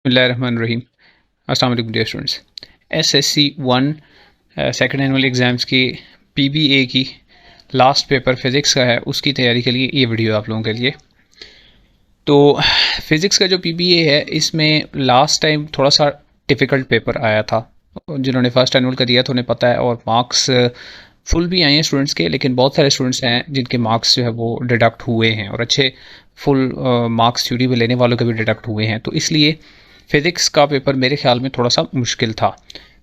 बिस्मिल्लाहिर्रहमानिर्रहीम। अस्सलाम वालेकुम dear students. SSC 1 second annual exams की पीबीए की लास्ट पेपर फिज़िक्स का है, उसकी तैयारी के लिए ये वीडियो आप लोगों के लिए। तो फिज़िक्स का जो पीबीए है, इसमें लास्ट टाइम थोड़ा सा डिफ़िकल्ट पेपर आया था। जिन्होंने फर्स्ट एनुअल का दिया तो उन्हें पता है, और मार्क्स फुल भी आए हैं स्टूडेंट्स के, लेकिन बहुत सारे स्टूडेंट्स हैं जिनके मार्क्स जो है वो डिडक्ट हुए हैं, और अच्छे फुल मार्क्स थ्योरी में लेने वालों के भी डिडक्ट हुए हैं। तो इसलिए फ़िज़िक्स का पेपर मेरे ख्याल में थोड़ा सा मुश्किल था।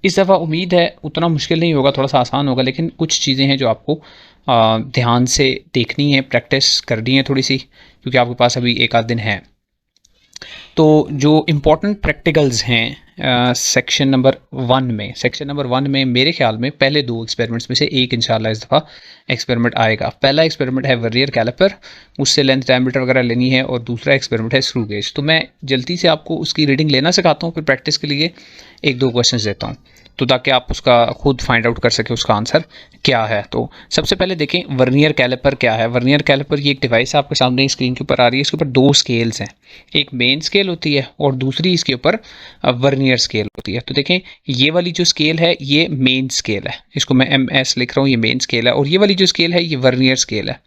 इस दफ़ा उम्मीद है उतना मुश्किल नहीं होगा, थोड़ा सा आसान होगा, लेकिन कुछ चीज़ें हैं जो आपको ध्यान से देखनी है, प्रैक्टिस करनी है थोड़ी सी, क्योंकि आपके पास अभी एक आध दिन है। तो जो इम्पोर्टेंट प्रैक्टिकल्स हैं सेक्शन नंबर 1 में मेरे ख्याल में पहले 2 एक्सपेरिमेंट्स में से एक इंशाल्लाह इस दफ़ा एक्सपेरिमेंट आएगा। पहला एक्सपेरिमेंट है वर्नियर कैलिपर, उससे लेंथ डायमीटर वगैरह लेनी है, और दूसरा एक्सपेरिमेंट है स्क्रू गेज। तो मैं जल्दी से आपको उसकी रीडिंग लेना सिखाता हूँ, फिर प्रैक्टिस के लिए 1-2 क्वेश्चन देता हूँ, तो ताकि आप उसका खुद फाइंड आउट कर सकें उसका आंसर क्या है। तो सबसे पहले देखें वर्नियर कैलिपर क्या है। वर्नियर कैलिपर ये एक डिवाइस आपके सामने स्क्रीन के ऊपर आ रही है। इसके ऊपर 2 स्केल्स हैं, एक मेन स्केल होती है और दूसरी इसके ऊपर वर्नियर स्केल होती है। तो देखें, ये वाली जो स्केल है ये मेन स्केल है, इसको मैं MS लिख रहा हूँ, ये मेन स्केल है, और ये वाली जो स्केल है ये वर्नियर स्केल है।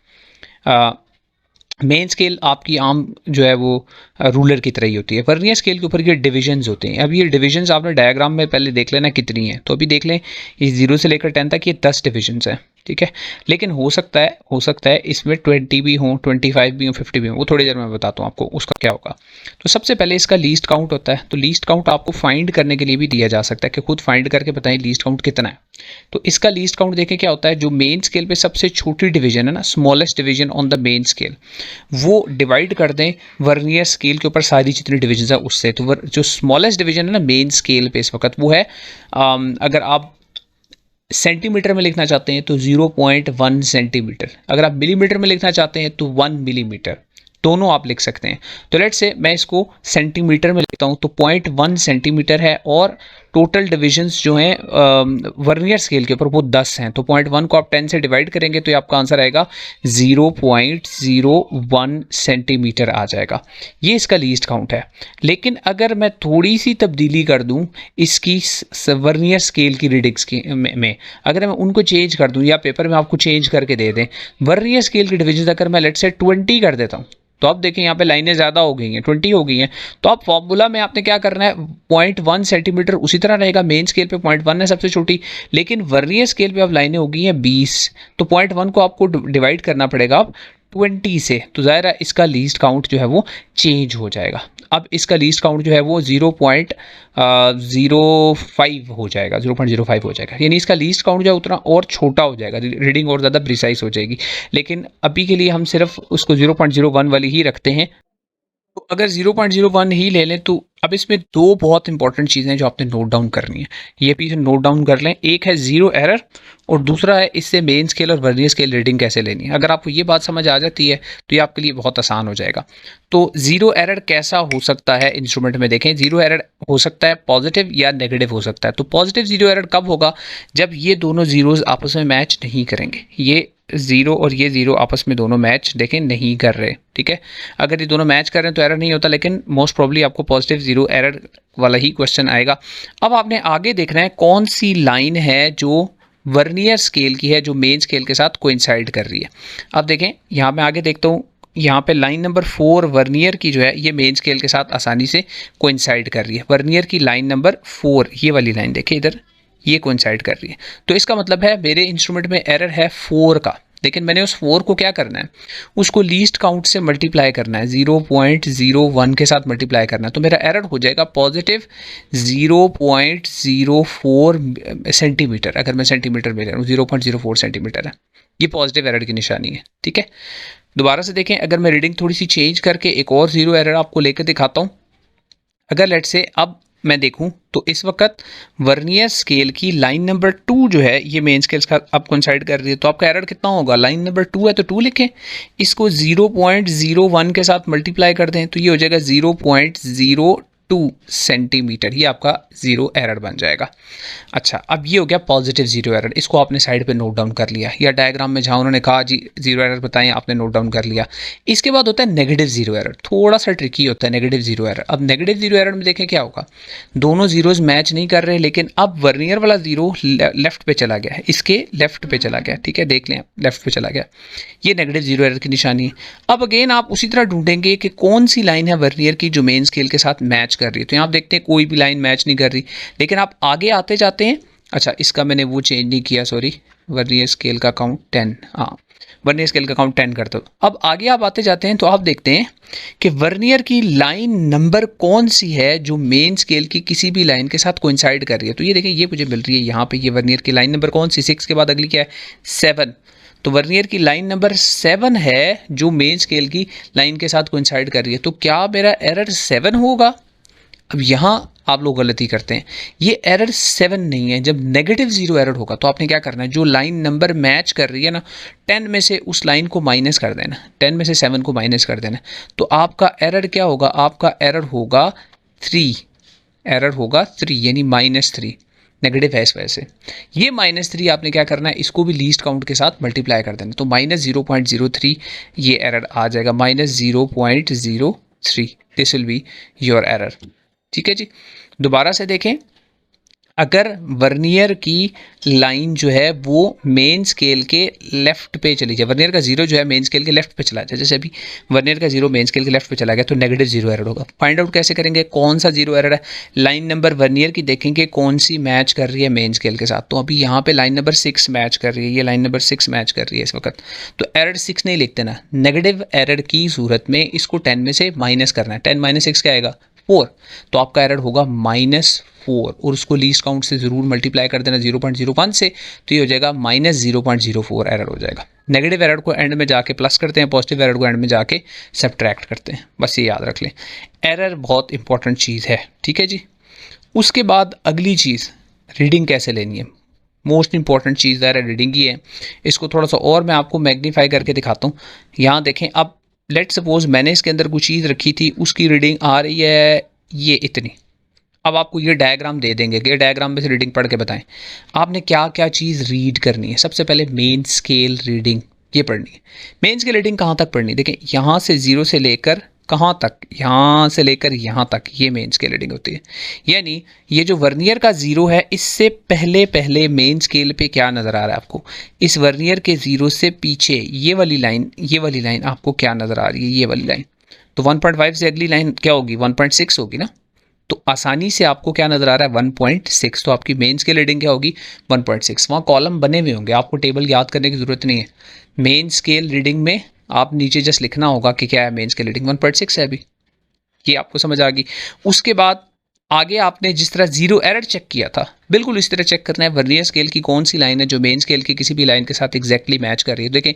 मेन स्केल आपकी आम जो है वो रूलर की तरह ही होती है। वर्नियर स्केल के ऊपर ये डिविजन्स होते हैं। अब ये डिविजन्स आपने डायग्राम में पहले देख लेना कितनी है। तो अभी देख लें, इस 0 से लेकर 10 तक ये 10 डिविजन्स हैं, ठीक है। लेकिन हो सकता है इसमें 20 भी हों, 25 भी हों, 50 भी हों, वो थोड़ी देर में बताता हूँ आपको उसका क्या होगा। तो सबसे पहले इसका लीस्ट काउंट होता है। तो लीस्ट काउंट आपको फाइंड करने के लिए भी दिया जा सकता है कि खुद फाइंड करके बताएं लीस्ट काउंट कितना है। तो इसका लीस्ट काउंट देखें क्या होता है। जो मेन स्केल पे सबसे छोटी डिवीजन है ना, smallest division on the main scale, वो डिवाइड कर दें वर्नियर स्केल के ऊपर सारी जितनी डिवीजन है उससे। तो जो स्मॉलेस्ट डिवीजन है ना मेन स्केल पे इस वक्त, वो है अगर आप सेंटीमीटर में लिखना चाहते हैं तो 0.1 सेंटीमीटर, अगर आप मिलीमीटर में लिखना चाहते हैं तो 1 मिलीमीटर, दोनों आप लिख सकते हैं। तो लेट्स से मैं इसको सेंटीमीटर में लिखता हूँ, तो 0.1 सेंटीमीटर है, और टोटल डिविजन्स जो हैं वर्नियर स्केल के ऊपर वो 10 हैं। तो 0.1 को आप 10 से डिवाइड करेंगे तो ये आपका आंसर आएगा 0.01 सेंटीमीटर आ जाएगा। ये इसका लीस्ट काउंट है। लेकिन अगर मैं थोड़ी सी तब्दीली कर दूं इसकी वर्नियर स्केल की रीडिंग्स की में अगर मैं उनको चेंज कर दूं, या पेपर में आपको चेंज करके दे दें, वर्नियर स्केल की डिविजन अगर मैं लेट्स से 20 कर देता हूँ, तो आप देखें यहाँ पे लाइनें ज़्यादा हो गई हैं, 20 हो गई हैं। तो आप फॉर्मूला में आपने क्या करना है, 0.1 सेंटीमीटर उसी तरह रहेगा, मेन स्केल पे 0.1 है सबसे छोटी, लेकिन वर्नियर स्केल पे अब लाइनें हो गई हैं 20, तो 0.1 को आपको डिवाइड करना पड़ेगा अब 20 से। तो ज़ाहिर है इसका लीस्ट काउंट जो है वो चेंज हो जाएगा। अब इसका लीस्ट काउंट जो है वो 0.05 हो जाएगा, 0.05 हो जाएगा, यानी इसका लीस्ट काउंट जो है उतना और छोटा हो जाएगा, रीडिंग और ज़्यादा प्रिसाइज हो जाएगी। लेकिन अभी के लिए हम सिर्फ उसको 0.01 वाली ही रखते हैं। तो अगर 0.01 ही ले लें, तो अब इसमें 2 बहुत इंपॉर्टेंट चीज़ें हैं जो आपने नोट डाउन करनी है। ये पीछे नोट डाउन कर लें, एक है ज़ीरो एरर, और दूसरा है इससे मेन स्केल और वर्नियर स्केल रीडिंग कैसे लेनी है। अगर आपको ये बात समझ आ जाती है तो ये आपके लिए बहुत आसान हो जाएगा। तो ज़ीरो एरर कैसा हो सकता है इंस्ट्रूमेंट में, देखें, ज़ीरो एरर हो सकता है पॉजिटिव या नेगेटिव हो सकता है। तो पॉजिटिव ज़ीरो एरर कब होगा, जब ये दोनों ज़ीरोज़ आपस में मैच नहीं करेंगे। ये ज़ीरो और ये ज़ीरो आपस में दोनों मैच देखें नहीं कर रहे, ठीक है। अगर ये दोनों मैच कर रहे हैं तो एरर नहीं होता, लेकिन मोस्ट प्रॉब्ली आपको पॉजिटिव ज़ीरो एरर वाला ही क्वेश्चन आएगा। अब आपने आगे देखना है कौन सी लाइन है जो वर्नियर स्केल की है, जो मेन स्केल के साथ कोइंसाइड कर रही है। अब देखें, यहाँ मैं आगे देखता हूँ, यहाँ पे लाइन नंबर 4 वर्नियर की जो है ये मेन स्केल के साथ आसानी से कोइंसाइड कर रही है। वर्नियर की लाइन नंबर 4, ये वाली लाइन देखें इधर, ये कोइंसाइड कर रही है। तो इसका मतलब है मेरे इंस्ट्रूमेंट में एरर है 4 का, लेकिन मैंने उस 4 को क्या करना है, उसको लीस्ट काउंट से मल्टीप्लाई करना है, 0.01 के साथ मल्टीप्लाई करना है। तो मेरा एरर हो जाएगा पॉजिटिव 0.04 सेंटीमीटर। अगर मैं सेंटीमीटर में ले रहा हूँ 0.04 सेंटीमीटर है, ये पॉजिटिव एरर की निशानी है, ठीक है। दोबारा से देखें, अगर मैं रीडिंग थोड़ी सी चेंज करके एक और ज़ीरो एरर आपको लेकर दिखाता हूँ। अगर लेट से अब मैं देखूं तो इस वक्त वर्नियर स्केल की लाइन नंबर 2 जो है ये मेन स्केल का अब कोइंसाइड कर रही है, तो आपका एरर कितना होगा, लाइन नंबर 2 है तो 2 लिखें, इसको 0.01 के साथ मल्टीप्लाई कर दें तो ये हो जाएगा 2 सेंटीमीटर, ये आपका ज़ीरो एरर बन जाएगा। अच्छा, अब ये हो गया पॉजिटिव ज़ीरो एरर, इसको आपने साइड पे नोट डाउन कर लिया, या डायग्राम में जहाँ उन्होंने कहा जी ज़ीरो एरर बताएं आपने नोट डाउन कर लिया। इसके बाद होता है नेगेटिव ज़ीरो एरर, थोड़ा सा ट्रिकी होता है नेगेटिव ज़ीरो एरर। अब नेगेटिव ज़ीरो एरर में देखें क्या होगा, दोनों ज़ीरोज़ मैच नहीं कर रहे, लेकिन अब वर्नियर वाला ज़ीरो लेफ्ट पे चला गया है, इसके लेफ्ट पे चला गया, ठीक है, देख लें लेफ्ट पे चला गया, ये नेगेटिव ज़ीरो एरर की निशानी है। अब अगेन आप उसी तरह ढूंढेंगे कि कौन सी लाइन है वर्नियर की जो मेन स्केल के साथ मैच कर रही है। तो यहाँ आप देखते हैं कोई भी लाइन मैच नहीं कर रही, लेकिन आप आगे आते जाते हैं। अच्छा, इसका मैंने वो चेंज नहीं किया, सॉरी, वर्नियर स्केल का काउंट 10, हाँ वर्नियर स्केल का काउंट 10 कर दो। अब आगे आप आते जाते हैं तो आप देखते हैं कि वर्नियर की लाइन नंबर कौन सी है जो मेन स्केल की किसी भी लाइन के साथ कोइंसाइड कर रही है। तो ये देखें, ये मुझे मिल रही है यहाँ पे, ये वर्नियर की लाइन नंबर कौन सी, 6 के बाद अगली क्या है, 7। तो वर्नियर की लाइन नंबर 7 है जो मेन स्केल की लाइन के साथ कोइंसाइड कर रही है। तो क्या मेरा एरर 7 होगा? अब यहाँ आप लोग गलती करते हैं, ये एरर 7 नहीं है। जब नेगेटिव ज़ीरो एरर होगा तो आपने क्या करना है, जो लाइन नंबर मैच कर रही है ना, 10 में से उस लाइन को माइनस कर देना, 10 में से 7 को माइनस कर देना। तो आपका एरर क्या होगा, आपका एरर होगा 3, एरर होगा 3 यानी -3, नेगेटिव है इस वजह से। ये -3 आपने क्या करना है, इसको भी लीस्ट काउंट के साथ मल्टीप्लाई कर देना, तो -0.03 ये एरर आ जाएगा, -0.03, this will be your error. ठीक है जी, दोबारा से देखें, अगर वर्नियर की लाइन जो है वो मेन स्केल के लेफ्ट पे चली जाए, वर्नियर का जीरो जो है मेन स्केल के लेफ्ट पे चला जाए, जैसे अभी वर्नियर का जीरो मेन स्केल के लेफ्ट पे चला गया, तो नेगेटिव जीरो एरर होगा। फाइंड आउट कैसे करेंगे, कौन सा जीरो एरर है, लाइन नंबर वर्नियर की देखेंगे कौन सी मैच कर रही है मेन स्केल के साथ। तो अभी यहाँ पे लाइन नंबर 6 मैच कर रही है, ये लाइन नंबर 6 मैच कर रही है इस वक्त, तो एरर 6 नहीं लिखते ना, नेगेटिव एरर की सूरत में इसको 10 में से माइनस करना है, 10 - 6 क्या आएगा, 4। तो आपका एरर होगा -4, और उसको लीस्ट काउंट से ज़रूर मल्टीप्लाई कर देना 0.01 से, तो ये हो जाएगा -0.04 एरर हो जाएगा। नेगेटिव एरर को एंड में जाके प्लस करते हैं, पॉजिटिव एरर को एंड में जाके सब्ट्रैक्ट करते हैं, बस ये याद रख लें। एरर बहुत इंपॉर्टेंट चीज़ है, ठीक है जी। उसके बाद अगली चीज़, रीडिंग कैसे लेनी है, मोस्ट इंपॉर्टेंट चीज़ है रीडिंग की है। इसको थोड़ा सा और मैं आपको मैग्नीफाई करके दिखाता हूँ। यहाँ देखें, अब लेट सपोज मैंने इसके अंदर कुछ चीज़ रखी थी, उसकी रीडिंग आ रही है ये इतनी। अब आपको ये डायग्राम दे देंगे कि डायग्राम में से रीडिंग पढ़ के बताएं आपने क्या क्या चीज़ रीड करनी है। सबसे पहले मेन स्केल रीडिंग ये पढ़नी है। मेन स्केल रीडिंग कहाँ तक पढ़नी है, देखें यहाँ से 0 से लेकर कहाँ तक, यहाँ से लेकर यहाँ तक, ये मेन स्केल रीडिंग होती है। यानी ये जो वर्नियर का 0 है, इससे पहले पहले मेन स्केल पे क्या नज़र आ रहा है आपको, इस वर्नियर के 0 से पीछे ये वाली लाइन आपको क्या नज़र आ रही है, ये वाली लाइन। तो 1.5 से अगली लाइन क्या होगी, 1.6 होगी ना। तो आसानी से आपको क्या नज़र आ रहा है, 1.6। तो आपकी मेन स्केल रीडिंग क्या होगी, 1.6। वहाँ कॉलम बने हुए होंगे, आपको टेबल याद करने की ज़रूरत नहीं है। मेन स्केल रीडिंग में आप नीचे जस्ट लिखना होगा कि क्या है मेन स्केल रीडिंग, 1.6 है अभी, ये आपको समझ आ गई। उसके बाद आगे आपने जिस तरह जीरो एरर चेक किया था, बिल्कुल इस तरह चेक करना है वर्नियर स्केल की कौन सी लाइन है जो मेन स्केल की किसी भी लाइन के साथ एग्जैक्टली मैच कर रही है। देखें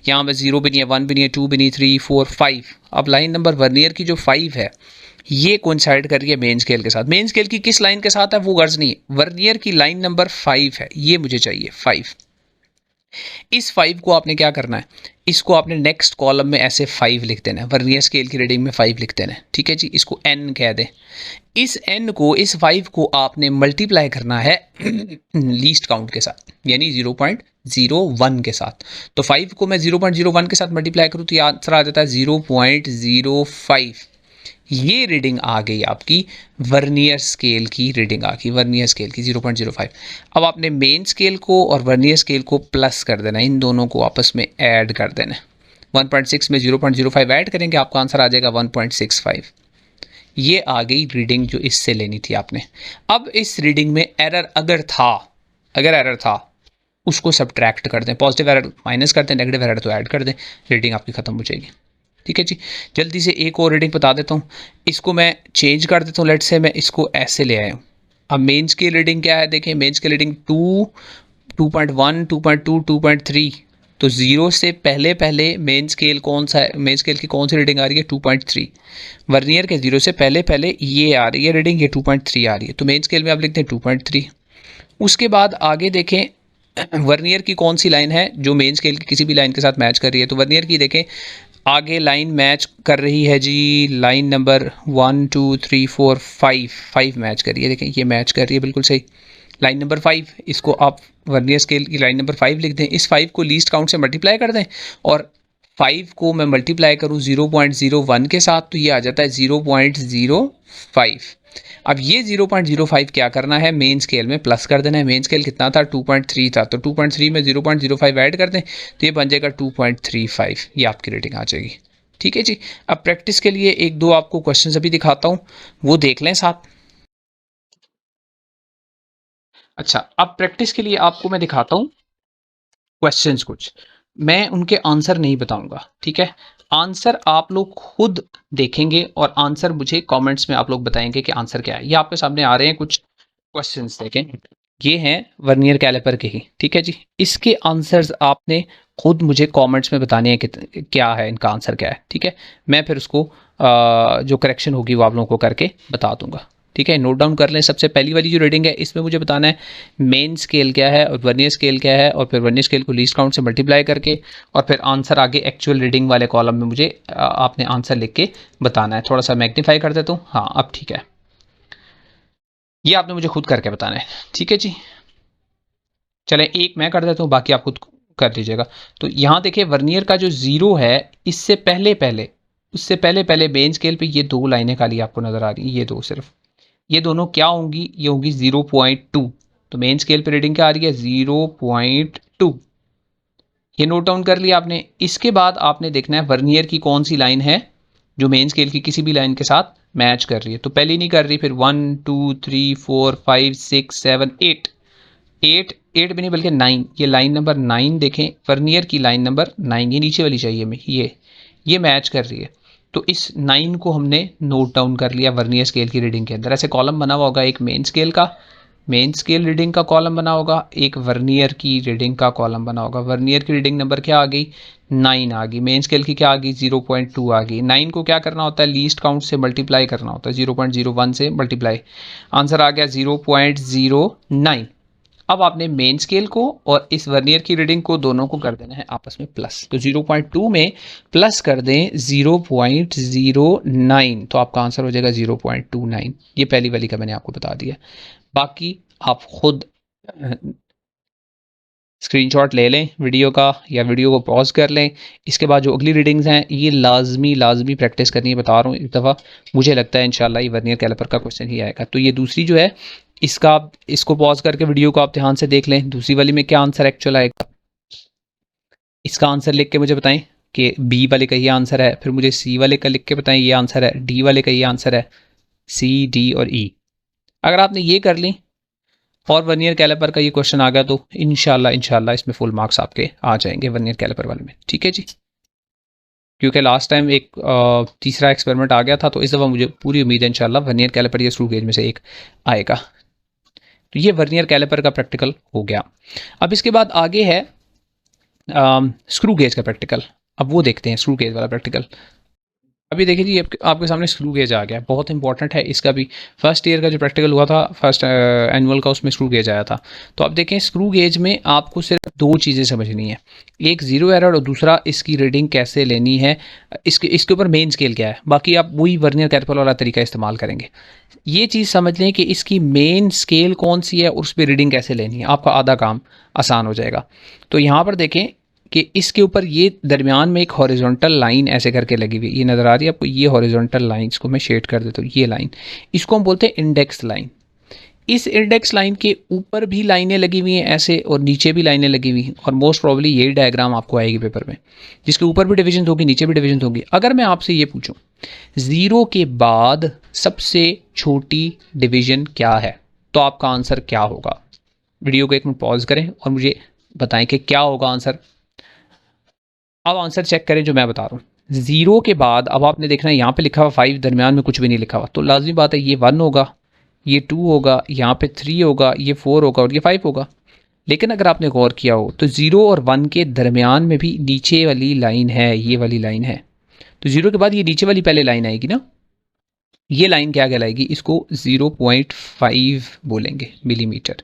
यहाँ पे 0 भी नहीं है, 1 भी नहीं है, 2 भी नहीं, 3, 4, 5। अब लाइन नंबर वर्नियर की जो 5 है ये कोइंसाइड कर रही है मेन स्केल के साथ। मेन स्केल की किस लाइन के साथ है वो गर्ज नहीं है, वर्नियर की लाइन नंबर 5 है, ये मुझे चाहिए 5। इस 5 को आपने क्या करना है, इसको आपने नेक्स्ट कॉलम में ऐसे 5 लिख देना है, वर्नियर स्केल की रीडिंग में 5 लिख देना है, ठीक है जी। इसको n कह दें। इस n को, इस 5 को आपने मल्टीप्लाई करना है लीस्ट काउंट के साथ, यानी 0.01 के साथ। तो 5 को मैं 0.01 के साथ मल्टीप्लाई करूँ तो ये आंसर आ जाता है 0.05। ये रीडिंग आ गई आपकी वर्नियर स्केल की रीडिंग आ गई, वर्नियर स्केल की 0.05। अब आपने मेन स्केल को और वर्नियर स्केल को प्लस कर देना, इन दोनों को आपस में ऐड कर देना। 1.6 में 0.05 ऐड करेंगे, आपका आंसर आ जाएगा 1.65। ये आ गई रीडिंग जो इससे लेनी थी आपने। अब इस रीडिंग में एरर अगर एरर था उसको सब्ट्रैक्ट कर दें, पॉजिटिव एरर माइनस कर दें, नेगेटिव एरर तो ऐड कर दें, रीडिंग आपकी ख़त्म हो जाएगी, ठीक है जी। जल्दी से एक और रीडिंग बता देता हूँ, इसको मैं चेंज कर देता हूँ। लेट से मैं इसको ऐसे ले आया हूँ। अब मेन स्केल रीडिंग क्या है, देखें मेन स्केल रीडिंग 2, 2.1, 2.2, 2.3। तो 0 से पहले पहले मेन स्केल कौन सा है, मेन स्केल की कौन सी रीडिंग आ रही है, 2.3। वर्नियर के 0 से पहले पहले ये आ रही है रीडिंग, ये 2.3 आ रही है। तो मेन स्केल में आप लिखते हैं 2.3। उसके बाद आगे देखें वर्नियर की कौन सी लाइन है जो मेन स्केल की किसी भी लाइन के साथ मैच कर रही है। तो वर्नियर की देखें आगे लाइन मैच कर रही है जी, लाइन नंबर 1 2 3 4 5 मैच कर रही है। देखें ये मैच कर रही है बिल्कुल सही। लाइन नंबर 5, इसको आप वर्नियर स्केल की लाइन नंबर 5 लिख दें। इस 5 को लीस्ट काउंट से मल्टीप्लाई कर दें और 5 को मैं मल्टीप्लाई करूँ 0.01 के साथ, तो ये आ जाता है 0.05। अब ये 0.05 क्या करना है, मेन स्केल में प्लस कर देना है। मेन स्केल कितना था, 2.3 था, तो 2.3 में 0.05 ऐड कर दें तो ये बन जाएगा 2.35। ये आपकी रेटिंग आ जाएगी। ठीक है जी। अब प्रैक्टिस के लिए एक दो आपको क्वेश्चंस अभी दिखाता हूँ, वो देख लें साथ। अच्छा, अब प्रैक्टिस के लिए आपको मैं दिखाता हूँ क्वेश्चंस कुछ, मैं उनके आंसर नहीं बताऊंगा, ठीक है। आंसर आप लोग खुद देखेंगे और आंसर मुझे कमेंट्स में आप लोग बताएंगे कि आंसर क्या है। ये आपके सामने आ रहे हैं कुछ क्वेश्चंस, देखें ये हैं वर्नियर कैलिपर के ही, ठीक है जी। इसके आंसर्स आपने खुद मुझे कमेंट्स में बताने हैं कि क्या है, इनका आंसर क्या है, ठीक है। मैं फिर उसको जो करेक्शन होगी वो आप लोगों को करके बता दूंगा, ठीक है। नोट डाउन कर लें। सबसे पहली वाली जो रीडिंग है इसमें मुझे बताना है मेन स्केल क्या है और वर्नियर स्केल क्या है, और फिर वर्नियर स्केल को लीस्ट काउंट से मल्टीप्लाई करके, और फिर आंसर आगे एक्चुअल रीडिंग वाले कॉलम में मुझे आपने आंसर लिख के बताना है। थोड़ा सा मैग्नीफाई कर देता हूँ, हाँ अब ठीक है। ये आपने मुझे खुद करके बताना है, ठीक है जी। चले एक मैं कर देता हूँ, बाकी आप खुद कर लीजिएगा। तो यहाँ देखिए वर्नियर का जो जीरो है, इससे पहले पहले उससे पहले पहले मेन स्केल पे ये दो लाइनें खाली आपको नजर आ रही हैं, ये दो सिर्फ, ये दोनों क्या होंगी, ये होंगी 0.2। तो मेन स्केल पे रीडिंग क्या आ रही है, 0.2। ये नोट डाउन कर लिया आपने। इसके बाद आपने देखना है वर्नियर की कौन सी लाइन है जो मेन स्केल की किसी भी लाइन के साथ मैच कर रही है। तो पहली नहीं कर रही, फिर 1 2 3 4 5 6 7 8 8 8 भी नहीं बल्कि 9, ये लाइन नंबर 9 देखें, वर्नियर की लाइन नंबर 9, ये नीचे वाली चाहिए हमें, ये मैच कर रही है। तो इस 9 को हमने नोट डाउन कर लिया वर्नियर स्केल की रीडिंग के अंदर। ऐसे कॉलम बना हुआ होगा, एक मेन स्केल का, मेन स्केल रीडिंग का कॉलम बना होगा, एक वर्नियर की रीडिंग का कॉलम बना होगा। वर्नियर की रीडिंग नंबर क्या आ गई, 9 आ गई। मेन स्केल की क्या आ गई, 0.2 आ गई। 9 को क्या करना होता है, लीस्ट काउंट से मल्टीप्लाई करना होता है, 0.01 से मल्टीप्लाई, आंसर आ गया 0.09। अब आपने मेन स्केल को और इस वर्नियर की रीडिंग को दोनों को कर देना है आपस में प्लस। तो 0.2 में प्लस कर दें 0.09, तो आपका आंसर हो जाएगा 0.29। ये पहली वाली का मैंने आपको बता दिया। बाकी आप खुद स्क्रीनशॉट ले लें वीडियो का, या वीडियो को पॉज कर लें। इसके बाद जो अगली रीडिंग्स हैं ये लाजमी प्रैक्टिस करनी है, बता रहा हूँ इस दफ़ा। मुझे लगता है इंशाल्लाह ये वर्नियर कैलिपर का क्वेश्चन ही आएगा। तो ये दूसरी जो है, इसका आप इसको पॉज करके वीडियो को आप ध्यान से देख लें। दूसरी वाली में क्या आंसर एक्चुअल आएगा, इसका आंसर लिख के मुझे बताएं कि बी वाले का ये आंसर है, फिर मुझे सी वाले का लिख के बताएं ये आंसर है, डी वाले का ये आंसर है, सी डी और ई। अगर आपने ये कर ली और वर्नियर कैलिपर का ये क्वेश्चन आ गया तो इंशाल्लाह इसमें फुल मार्क्स आपके आ जाएंगे वर्नियर कैलिपर वाले में, ठीक है जी। क्योंकि लास्ट टाइम एक तीसरा एक्सपेरिमेंट आ गया था, तो इस दफ़ा मुझे पूरी उम्मीद है इंशाल्लाह वर्नियर कैलिपर या स्क्रू गेज में से एक आएगा। तो ये वर्नियर कैलिपर का प्रैक्टिकल हो गया। अब इसके बाद आगे है स्क्रू गेज का प्रैक्टिकल। अब वो देखते हैं स्क्रू गेज वाला प्रैक्टिकल। अभी देखिए जी आपके सामने स्क्रू गेज आ गया, बहुत इंपॉर्टेंट है इसका भी। फर्स्ट ईयर का जो प्रैक्टिकल हुआ था, फर्स्ट एनुअल का, उसमें स्क्रू गेज आया था। तो अब देखें स्क्रू गेज में आपको सिर्फ दो चीज़ें समझनी है, एक ज़ीरो एरर और दूसरा इसकी रीडिंग कैसे लेनी है, इसके ऊपर मेन स्केल क्या है। बाकी आप वही वर्नियर कैलिपर वाला तरीका इस्तेमाल करेंगे। ये चीज़ समझ लें कि इसकी मेन स्केल कौन सी है और उस पर रीडिंग कैसे लेनी है, आपका आधा काम आसान हो जाएगा। तो यहाँ पर देखें कि इसके ऊपर ये दरमियान में एक हॉरिजॉन्टल लाइन ऐसे करके लगी हुई, ये नज़र आ रही है आपको, ये हॉरिजॉन्टल लाइन, इसको मैं शेड कर देता हूँ, ये लाइन, इसको हम बोलते हैं इंडेक्स लाइन। इस इंडेक्स लाइन के ऊपर भी लाइनें लगी हुई हैं ऐसे, और नीचे भी लाइनें लगी हुई हैं, और मोस्ट प्रॉब्ली यही डायग्राम आपको आएगी पेपर में, जिसके ऊपर भी डिवीजन होगी, नीचे भी डिवीजन होगी। अगर मैं आपसे ये पूछूं ज़ीरो के बाद सबसे छोटी डिवीजन क्या है, तो आपका आंसर क्या होगा। वीडियो को एक मिनट पॉज करें और मुझे बताएं कि क्या होगा आंसर। अब आंसर चेक करें जो मैं बता रहा हूँ। ज़ीरो के बाद अब आपने देखना है यहाँ पे लिखा हुआ 5, दरमियान में कुछ भी नहीं लिखा हुआ, तो लाजमी बात है ये 1 होगा, ये 2 होगा, यहाँ पे 3 होगा, ये 4 होगा और ये 5 होगा। लेकिन अगर आपने गौर किया हो तो 0 और 1 के दरमियान में भी नीचे वाली लाइन है, ये वाली लाइन है। तो 0 के बाद ये नीचे वाली पहले लाइन आएगी ना, ये लाइन क्या कहलाएगी, इसको 0.5 बोलेंगे मिलीमीटर।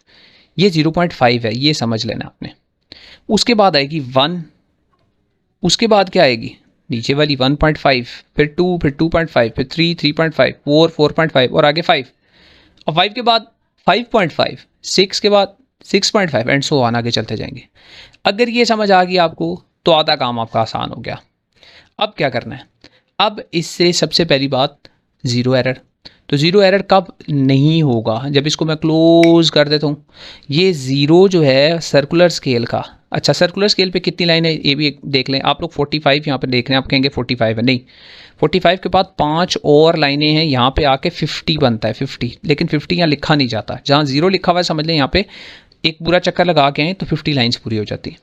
ये 0.5 है, ये समझ लेना आपने। उसके बाद आएगी 1, उसके बाद क्या आएगी नीचे वाली 1.5, फिर 2, फिर 2.5, फिर 3, 3.5, 4, 4.5 और आगे 5, और 5 के बाद 5.5, 6 के बाद 6.5 एंड सो ऑन आगे चलते जाएंगे। अगर ये समझ आ गई आपको तो आधा काम आपका आसान हो गया। अब क्या करना है, अब इससे सबसे पहली बात ज़ीरो एरर। तो ज़ीरो एरर कब नहीं होगा, जब इसको मैं क्लोज कर देता हूँ। ये ज़ीरो जो है सर्कुलर स्केल का, अच्छा सर्कुलर स्केल पे कितनी लाइन है ये भी देख लें आप लोग। 45 यहाँ पर देख रहे हैं, आप कहेंगे 45 है, नहीं 45 के बाद 5 और लाइनें हैं, यहाँ पे आके 50 बनता है 50, लेकिन 50 यहाँ लिखा नहीं जाता, जहाँ ज़ीरो लिखा हुआ है समझ लें यहाँ पे एक पूरा चक्कर लगा के आए तो 50 लाइंस पूरी हो जाती है।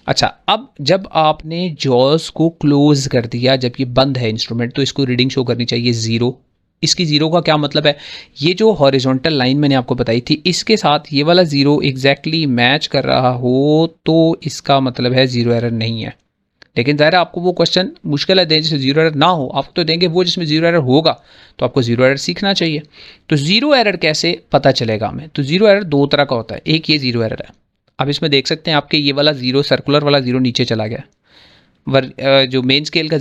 अच्छा, अब जब आपने जॉस को क्लोज कर दिया, जब ये बंद है इंस्ट्रूमेंट, तो इसको रीडिंग शो करनी चाहिए ज़ीरो। इसकी ज़ीरो का क्या मतलब है, ये जो हॉरिजॉन्टल लाइन मैंने आपको बताई थी इसके साथ ये वाला ज़ीरो एग्जैक्टली मैच कर रहा हो तो इसका मतलब है ज़ीरो एरर नहीं है। लेकिन ज़ाहिर है आपको वो क्वेश्चन मुश्किल है दें जिसमें ज़ीरो एरर ना हो, आपको तो देंगे वो जिसमें ज़ीरो एरर होगा, तो आपको ज़ीरो एरर सीखना चाहिए। तो ज़ीरो एरर कैसे पता चलेगा हमें, तो ज़ीरो एरर दो तरह का होता है। एक ये ज़ीरो एरर है, अब इसमें देख सकते हैं आपके ये वाला ज़ीरो सर्कुलर वाला ज़ीरो नीचे चला गया, जो मेन स्केल का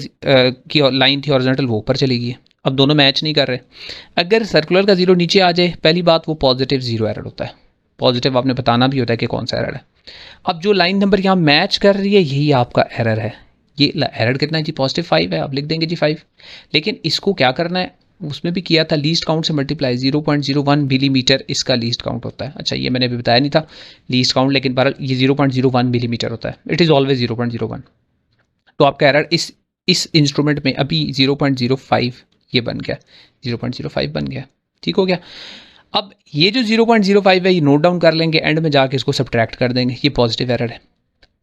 की लाइन थी हॉरिजॉन्टल वो ऊपर चली गई। अब दोनों मैच नहीं कर रहे। अगर सर्कुलर का ज़ीरो नीचे आ जाए, पहली बात वो पॉजिटिव ज़ीरो एरर होता है। पॉजिटिव आपने बताना भी होता है कि कौन सा एरर है। अब जो लाइन नंबर यहाँ मैच कर रही है यही आपका एरर है। ये एरर कितना है जी, +5 है, आप लिख देंगे जी 5। लेकिन इसको क्या करना है, उसमें भी किया था लीस्ट काउंट से मल्टीप्लाई, 0.01 मिलीमीटर इसका लीस्ट काउंट होता है। अच्छा ये मैंने अभी बताया नहीं था लीस्ट काउंट, लेकिन बहरहाल ये 0.01 मिलीमीटर होता है, इट इज़ ऑलवेज 0.01। तो आपका एरर इस इंस्ट्रूमेंट में अभी 0.05 ये बन गया, 0.05 बन गया, ठीक हो गया। अब ये जो 0.05 है ये नोट डाउन कर लेंगे, एंड में जाके इसको सब्ट्रैक्ट कर देंगे, ये पॉजिटिव एरर है।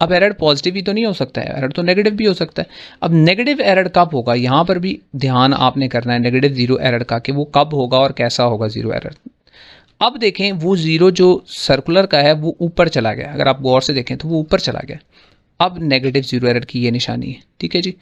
अब एरर पॉजिटिव ही तो नहीं हो सकता है, एरर तो नेगेटिव भी हो सकता है। अब नेगेटिव एरर कब होगा, यहाँ पर भी ध्यान आपने करना है नेगेटिव ज़ीरो एरर का, कि वो कब होगा और कैसा होगा ज़ीरो एरर। अब देखें वो ज़ीरो जो सर्कुलर का है वो ऊपर चला गया, अगर आप गौर से देखें तो वो ऊपर चला गया। अब नेगेटिव ज़ीरो एरर की ये निशानी है, ठीक है जी।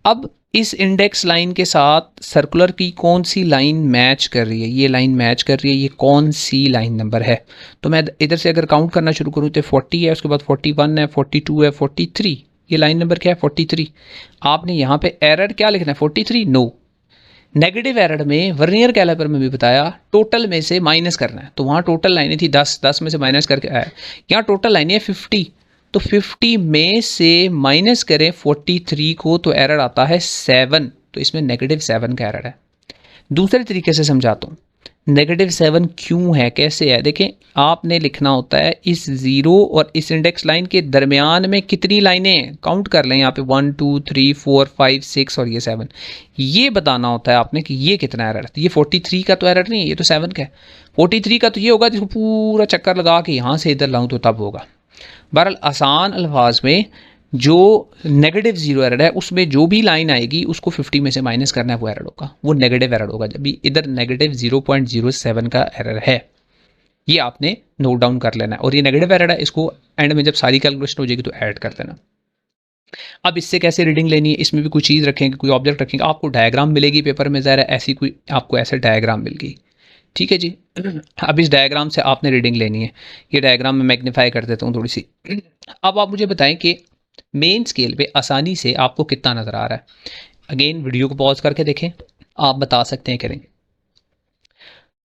अब इस इंडेक्स लाइन के साथ सर्कुलर की कौन सी लाइन मैच कर रही है, ये लाइन मैच कर रही है, ये कौन सी लाइन नंबर है। तो मैं इधर से अगर काउंट करना शुरू करूँ तो 40 है, उसके बाद 41 है, 42 है, 43, ये लाइन नंबर क्या है 43। आपने यहाँ पे एरर क्या लिखना है 43, नो। नेगेटिव एरर में वर्नियर कैलिपर में भी बताया टोटल में से माइनस करना है, तो वहाँ टोटल लाइनें थी 10 में से माइनस करके आया, यहाँ टोटल लाइनें है 50, तो 50 में से माइनस करें 43 को तो एरर आता है 7, तो इसमें -7 का एरर है। दूसरे तरीके से समझाता हूँ, -7 क्यों है, कैसे है, देखें आपने लिखना होता है इस ज़ीरो और इस इंडेक्स लाइन के दरमियान में कितनी लाइनें हैं, काउंट कर लें यहाँ पे 1 2 3 4 5 6 और ये 7, ये बताना होता है आपने कि ये कितना एरर है। ये 43 का तो एरर नहीं है, ये तो 7 का है। 43 का तो ये होगा जिसको पूरा चक्कर लगा के यहाँ से इधर लाऊँ तो तब होगा। बहरहाल आसान अल्फाज में जो नेगेटिव ज़ीरो एरर है उसमें जो भी लाइन आएगी उसको 50 में से माइनस करना है, वो एरर होगा, वो नेगेटिव एरर होगा। जब भी इधर -0.07 का एरर है, ये आपने नोट डाउन कर लेना है। और ये नेगेटिव एरर है, इसको एंड में जब सारी कैलकुलेशन हो जाएगी तो ऐड कर देना। अब इससे कैसे रीडिंग लेनी है, इसमें भी कोई चीज़ रखेंगे, कोई ऑब्जेक्ट रखेंगे, आपको डायग्राम मिलेगी पेपर में, ज़रा ऐसी कोई आपको ऐसे डायग्राम मिल गई, ठीक है जी। अब इस डायग्राम से आपने रीडिंग लेनी है, ये डायग्राम में मैग्नीफाई कर देता हूँ थोड़ी सी। अब आप मुझे बताएं कि मेन स्केल पे आसानी से आपको कितना नज़र आ रहा है। अगेन वीडियो को पॉज करके देखें, आप बता सकते हैं करेंगे।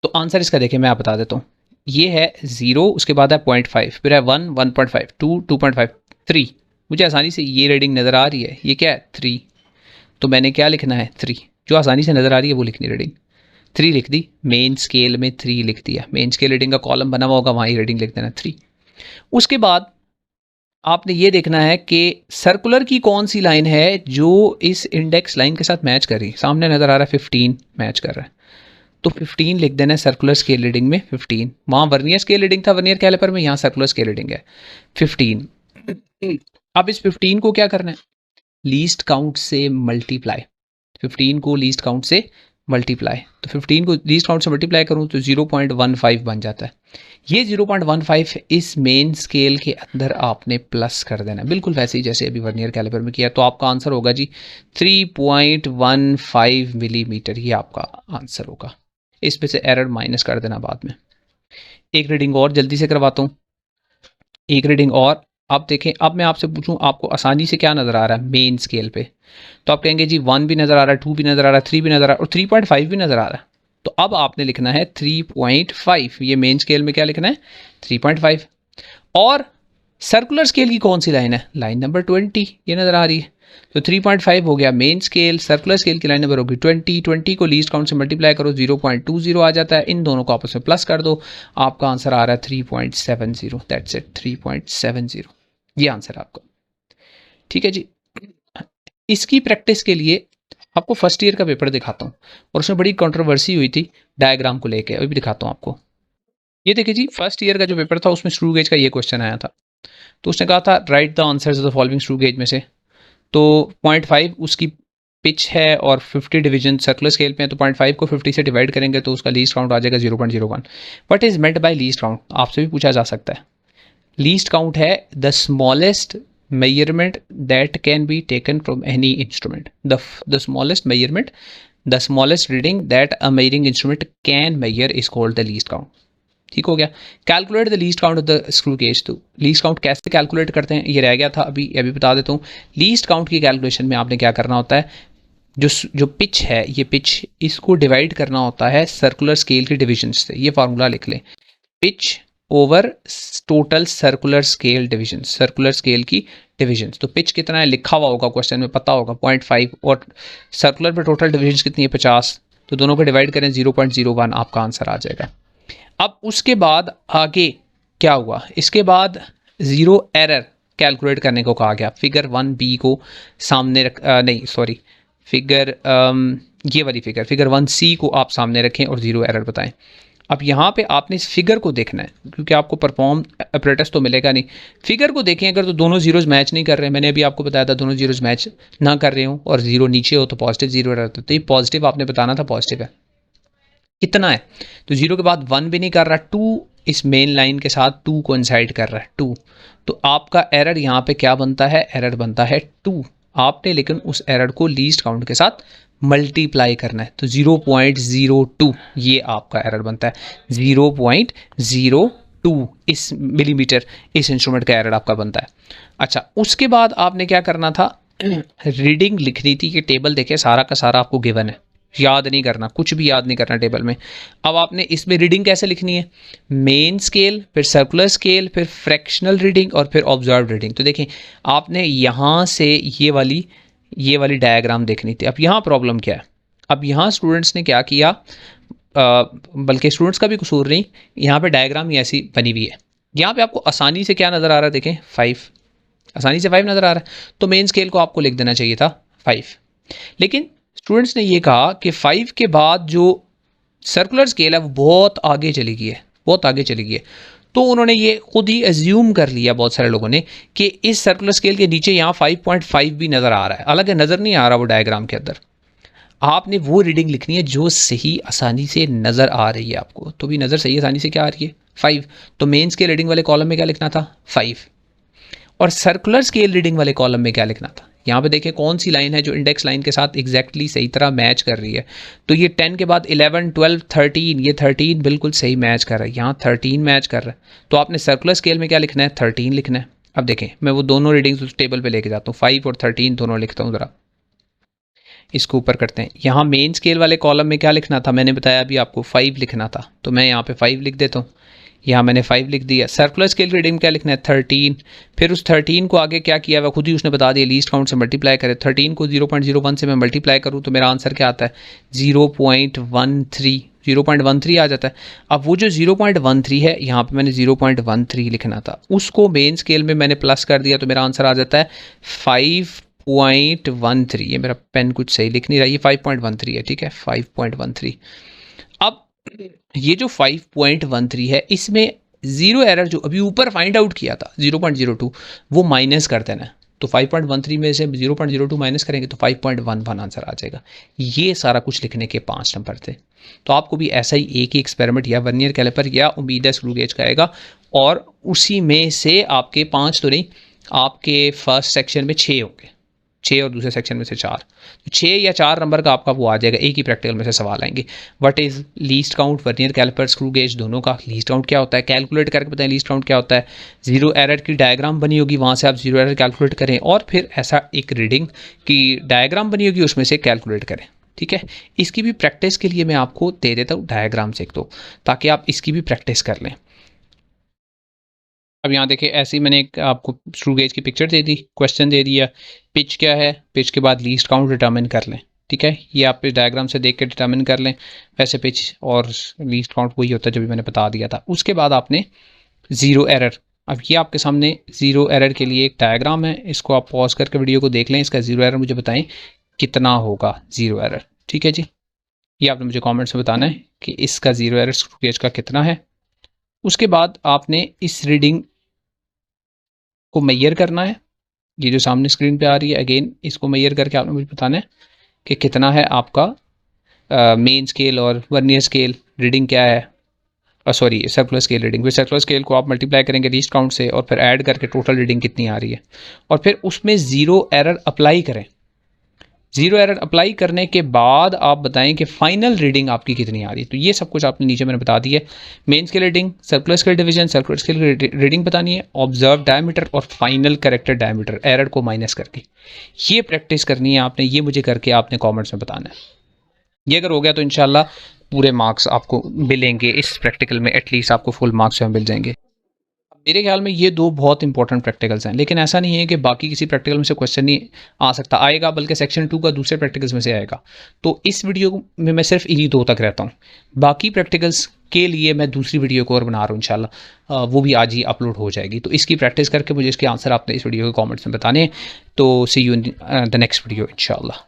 तो आंसर इसका देखें, मैं आप बता देता हूँ। ये है 0, उसके बाद है 0.5, फिर है 1, 1.5, 2, 2.5, 3। मुझे आसानी से ये रीडिंग नज़र आ रही है, ये क्या है 3, तो मैंने क्या लिखना है 3, जो आसानी से नज़र आ रही है वो लिखनी रीडिंग 3 लिख दी, मेन स्केल में 3 लिख दिया, मेन स्केल रीडिंग का कॉलम बना हुआ होगा वहाँ ही रीडिंग लिख देना 3। उसके बाद आपने ये देखना है कि सर्कुलर की कौन सी लाइन है जो इस इंडेक्स लाइन के साथ मैच कर रही है। सामने नज़र आ रहा है 15 मैच कर रहा है, तो 15 लिख देना है सर्कुलर स्केल रीडिंग में 15। वहाँ वर्नियर स्केल रीडिंग था वर्नियर कैलिपर में, यहाँ सर्कुलर स्केल रीडिंग है 15। अब इस 15 को क्या करना है, लीस्ट काउंट से मल्टीप्लाई, 15 को लीस्ट काउंट से मल्टीप्लाई, तो 15 को लीस्ट काउंट से मल्टीप्लाई करूँ तो 0.15 बन जाता है। ये 0.15 इस मेन स्केल के अंदर आपने प्लस कर देना है, बिल्कुल वैसे ही जैसे अभी वर्नियर कैलिपर में किया। तो आपका आंसर होगा जी 3.15 मिलीमीटर, ये आपका आंसर होगा। इस पे से एरर माइनस कर देना बाद में। एक रीडिंग और जल्दी से करवाता हूँ, एक रीडिंग और अब देखें, अब मैं आपसे पूछूं आपको आसानी से क्या नज़र आ रहा है मेन स्केल पे, तो आप कहेंगे जी 1 भी नज़र आ रहा है, 2 भी नज़र आ रहा है, 3 भी नज़र आ रहा है और 3.5 भी नज़र आ रहा है। तो अब आपने लिखना है 3.5, ये मेन स्केल में क्या लिखना है 3.5। और सर्कुलर स्केल की कौन सी लाइन है, लाइन नंबर 20 ये नज़र आ रही है। तो 3.5 हो गया मेन स्केल, सर्कुलर स्केल की लाइन नंबर होगी 20 को लीस्ट काउंट से मल्टीप्लाई करो 0.20 आ जाता है, इन दोनों को आपस में प्लस कर दो, आपका आंसर आ रहा है 3.70। दैट्स इट, 3.70 ये आंसर आपका। ठीक है जी। इसकी प्रैक्टिस के लिए आपको फर्स्ट ईयर का पेपर दिखाता हूँ और उसमें बड़ी कंट्रोवर्सी हुई थी डायग्राम को लेके, अभी भी दिखाता हूँ आपको। ये देखिए जी, फर्स्ट ईयर का जो पेपर था उसमें स्क्रू गेज का ये क्वेश्चन आया था। तो उसने कहा था right the answers of the following screw gauge में से। तो 0.5 उसकी पिच है और 50 डिवीजन सर्कुलर स्केल पे है, तो 0.5 को 50 से डिवाइड करेंगे तो उसका लीस्ट काउंट आ जाएगा 0.01। What is meant by least count, आपसे भी पूछा जा सकता है। लीस्ट काउंट है the smallest measurement that can be taken from any instrument. The smallest measurement, the smallest reading that a measuring instrument can measure is called the least count. ठीक हो गया। Calculate the least count of the screw gauge. तो least count कैसे calculate करते हैं ये रह गया था, अभी बता देता हूँ। लीस्ट काउंट की कैलकुलेशन में आपने क्या करना होता है, जो पिच है ये पिच, इसको डिवाइड करना होता है सर्कुलर स्केल की डिविजन से। ये फार्मूला लिख लें, pitch over total circular scale division, circular scale की डिविजन्स। तो पिच कितना है लिखा हुआ होगा क्वेश्चन में, पता होगा 0.5, और सर्कुलर पे टोटल डिविजन्स कितनी है 50, तो दोनों को डिवाइड करें 0.01, आपका आंसर आ जाएगा। अब उसके बाद आगे क्या हुआ, इसके बाद ज़ीरो एरर कैलकुलेट करने को कहा गया। फिगर 1B को सामने फिगर ये वाली फिगर 1C को आप सामने रखें और ज़ीरो एरर बताएं। अब यहाँ पे आपने इस फिगर को देखना है क्योंकि आपको परफॉर्म अपरेटस तो मिलेगा नहीं। फिगर को देखें अगर तो दोनों जीरोज मैच नहीं कर रहे हैं, मैंने अभी आपको बताया था दोनों जीरोज मैच ना कर रहे हो और जीरो नीचे हो तो पॉजिटिव जीरो रहता है। तो ये पॉजिटिव आपने बताना था, पॉजिटिव है कितना है, तो जीरो के बाद 1 भी नहीं कर रहा, 2 इस मेन लाइन के साथ 2 कोइंसाइड कर रहा है 2, तो आपका एरर यहाँ पे क्या बनता है, एरर बनता है 2। आपने लेकिन उस एरर को लीस्ट काउंट के साथ मल्टीप्लाई करना है, तो 0.02 ये आपका एरर बनता है, 0.02 इस मिलीमीटर इस इंस्ट्रूमेंट का एरर आपका बनता है। अच्छा, उसके बाद आपने क्या करना था, रीडिंग लिखनी थी कि टेबल देखे सारा का सारा आपको गिवन है, याद नहीं करना, कुछ भी याद नहीं करना टेबल में। अब आपने इसमें रीडिंग कैसे लिखनी है, मेन स्केल, फिर सर्कुलर स्केल, फिर फ्रैक्शनल रीडिंग और फिर ऑब्जर्व रीडिंग। तो देखें आपने यहाँ से ये वाली डायग्राम देखनी थी। अब यहाँ प्रॉब्लम क्या है, अब यहाँ स्टूडेंट्स ने क्या किया, बल्कि स्टूडेंट्स का भी कसूर नहीं, यहाँ पे डायग्राम ही ऐसी बनी हुई है। यहाँ पे आपको आसानी से क्या नज़र आ रहा है, देखें 5, आसानी से 5 नज़र आ रहा है, तो मेन स्केल को आपको लिख देना चाहिए था 5। लेकिन स्टूडेंट्स ने ये कहा कि 5 के बाद जो सर्कुलर स्केल है वो बहुत आगे चली गई है, बहुत आगे चली गई है। तो उन्होंने ये खुद ही एज्यूम कर लिया बहुत सारे लोगों ने कि इस सर्कुलर स्केल के नीचे यहाँ 5.5 भी नज़र आ रहा है, हालांकि नज़र नहीं आ रहा वो डायग्राम के अंदर। आपने वो रीडिंग लिखनी है जो सही आसानी से नज़र आ रही है आपको, तो भी नज़र सही आसानी से क्या आ रही है 5, तो मेन स्केल रीडिंग वाले कॉलम में क्या लिखना था 5, और सर्कुलर स्केल रीडिंग वाले कॉलम में क्या लिखना था। यहाँ पे देखें कौन सी लाइन है जो इंडेक्स लाइन के साथ एग्जैक्टली सही तरह मैच कर रही है, तो ये 10 के बाद 11, 12, 13, ये 13 बिल्कुल सही मैच कर रहा है, यहाँ 13 मैच कर रहा है, तो आपने सर्कुलर स्केल में क्या लिखना है 13 लिखना है। अब देखें मैं वो दोनों रीडिंग्स उस टेबल पे लेके जाता हूँ, 5 और 13 दोनों लिखता हूँ, ज़रा इसको ऊपर करते हैं। यहाँ मेन स्केल वाले कॉलम में क्या लिखना था, मैंने बताया अभी आपको 5 लिखना था, तो मैं यहाँ पे 5 लिख देता हूँ, यहाँ मैंने 5 लिख दिया। सर्कुलर स्केल रीडिंग क्या लिखना है 13, फिर उस 13 को आगे क्या किया वह खुद ही उसने बता दिया, लीस्ट काउंट से मल्टीप्लाई करें, 13 को 0.01 से मैं मल्टीप्लाई करूँ तो मेरा आंसर क्या आता है 0.13 आ जाता है। अब वो जो 0.13 है यहाँ पे मैंने 0.13 लिखना था, उसको मेन स्केल में मैंने प्लस कर दिया तो मेरा आंसर आ जाता है 5.13। ये मेरा पेन कुछ सही लिख नहीं रहा, ये 5.13 है, ठीक है 5.13। अब ये जो 5.13 है इसमें जीरो एरर जो अभी ऊपर फाइंड आउट किया था 0.02 वो माइनस कर देना है, तो 5.13 में से 0.02 माइनस करेंगे तो 5.11 आंसर आ जाएगा। ये सारा कुछ लिखने के 5 नंबर थे। तो आपको भी ऐसा ही एक ही एक्सपेरिमेंट या वर्नियर कैलिपर या उम्मीद है स्क्रू गेज का आएगा, और उसी में से आपके 5 तो नहीं, आपके फर्स्ट सेक्शन में 6 होंगे। 6 और दूसरे सेक्शन में से 4, तो 6 या 4 नंबर का आपका वो आ जाएगा, एक ही प्रैक्टिकल में से सवाल आएंगे। What is least count, vernier calliper, screw gauge दोनों का लीस्ट काउंट क्या होता है, कैलकुलेट करके बताएं लीस्ट काउंट क्या होता है। जीरो एरर की डायग्राम बनी होगी, वहाँ से आप जीरो एरर कैलकुलेट करें, और फिर ऐसा एक रीडिंग की डायग्राम बनी होगी, उसमें से कैलकुलेट करें। ठीक है, इसकी भी प्रैक्टिस के लिए मैं आपको दे देता हूँ डायग्राम से एक दो, ताकि आप इसकी भी प्रैक्टिस कर लें। अब यहाँ देखिए, ऐसे ही मैंने एक आपको स्क्रू गेज की पिक्चर दे दी, क्वेश्चन दे दिया, पिच क्या है, पिच के बाद लीस्ट काउंट डिटर्मिन कर लें। ठीक है, ये आप इस डायग्राम से देख के डिटर्मिन कर लें। वैसे पिच और लीस्ट काउंट वही होता है जो भी मैंने बता दिया था। उसके बाद आपने ज़ीरो एरर, अब ये आपके सामने ज़ीरो एरर के लिए एक डायग्राम है, इसको आप पॉज करके वीडियो को देख लें। इसका ज़ीरो एरर मुझे बताएं कितना होगा ज़ीरो एरर। ठीक है जी, ये आपने मुझे कॉमेंट्स में बताना है कि इसका ज़ीरो एरर स्क्रू गेज का कितना है। उसके बाद आपने इस रीडिंग को मेजर करना है, ये जो सामने स्क्रीन पे आ रही है, अगेन इसको मेजर करके आपने मुझे बताना है कि कितना है आपका मेन स्केल और वर्नियर स्केल रीडिंग क्या है, सॉरी सर्कुलर स्केल रीडिंग। फिर सर्कुलर स्केल को आप मल्टीप्लाई करेंगे लीस्ट काउंट से, और फिर ऐड करके टोटल रीडिंग कितनी आ रही है, और फिर उसमें ज़ीरो एरर अप्लाई करें। ज़ीरो एरर अप्लाई करने के बाद आप बताएं कि फाइनल रीडिंग आपकी कितनी आ रही है। तो ये सब कुछ आपने नीचे मैंने बता दिया है, main scale reading, circular scale division, circular scale reading बतानी है, ऑब्जर्व डायमीटर और फाइनल करेक्टेड डायमीटर एरर को माइनस करके। ये प्रैक्टिस करनी है आपने, ये मुझे करके आपने कॉमेंट्स में बताना है। ये अगर हो गया तो इंशाल्लाह पूरे मार्क्स आपको मिलेंगे इस प्रैक्टिकल में, एटलीस्ट आपको फुल मार्क्स मिल जाएंगे। मेरे ख्याल में ये दो बहुत इंपॉर्टेंट प्रैक्टिकल्स हैं, लेकिन ऐसा नहीं है कि बाकी किसी प्रैक्टिकल में से क्वेश्चन नहीं आ सकता, आएगा, बल्कि सेक्शन 2 का दूसरे प्रैक्टिकल्स में से आएगा। तो इस वीडियो में मैं सिर्फ इन्हीं दो तक रहता हूँ, बाकी प्रैक्टिकल्स के लिए मैं दूसरी वीडियो को और बना रहा हूँ इंशाल्लाह, वो भी आज ही अपलोड हो जाएगी। तो इसकी प्रैक्टिस करके मुझे इसके आंसर आपने इस वीडियो के कॉमेंट्स में बताने। तो see you in the next video इंशाल्लाह।